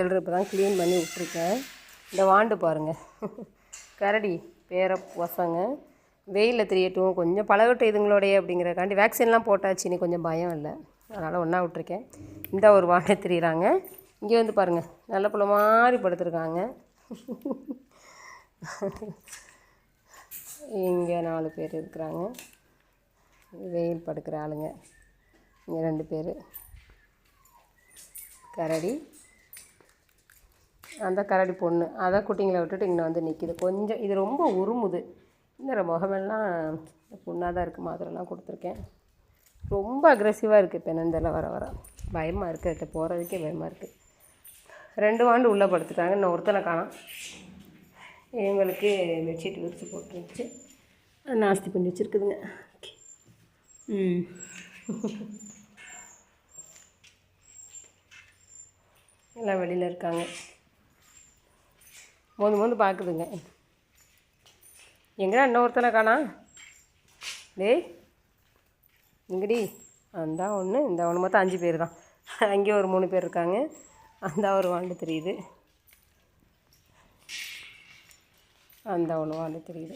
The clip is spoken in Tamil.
இப்போ தான் க்ளீன் பண்ணி விட்ருக்கேன். இந்த வாண்டு பாருங்கள், கரடி பேர பசங்க வெயிலில் தெரியட்டும், கொஞ்சம் பழகட்டும் இதுங்களோடைய அப்படிங்கிறக்காண்டி வேக்சின்லாம் போட்டாச்சு. இனி கொஞ்சம் பயம் இல்லை, அதனால் ஒன்றா விட்ருக்கேன். இந்த ஒரு வாண்டை தெரியுறாங்க. இங்கே வந்து பாருங்கள், நல்ல புள்ள மாதிரி படுத்துருக்காங்க. இங்கே 4 பேர் இருக்கிறாங்க, வெயில் படுக்கிற ஆளுங்க. இங்கே 2 பேர் கரடி, அந்த கரடி பொண்ணு அதை குட்டிங்களை விட்டுட்டு இங்கே வந்து நிற்கிது. கொஞ்சம் இது ரொம்ப உருமுது. இந்த முகமெல்லாம் புண்ணாக தான் இருக்குது. மாதிரிலாம் கொடுத்துருக்கேன். ரொம்ப அக்ரெசிவாக இருக்குது. இப்போ என்னெந்தெல்லாம் வர வர பயமாக இருக்குது. அதுக்கு போகிறதுக்கே பயமாக இருக்குது. 2 வாண்டு உள்ளே படுத்துட்டாங்க. இன்னும் ஒருத்தனை காணோம். இவங்களுக்கு பெட்ஷீட் விரித்து போட்டுருந்துச்சு, நாஸ்தி பண்ணி வச்சுருக்குதுங்க. எல்லாம் வெளியில் இருக்காங்க. மோந்து பார்க்குதுங்க. எங்கடா இன்னொருத்தனை காணா? டேய் இங்கடி, அந்த ஒன்று இந்த ஒன்று, மொத்தம் 5 பேர் தான். அங்கே ஒரு 3 பேர் இருக்காங்க. அந்த ஒரு வாண்டு தெரியுது, அந்த ஒன்று வாண்டு தெரியுது.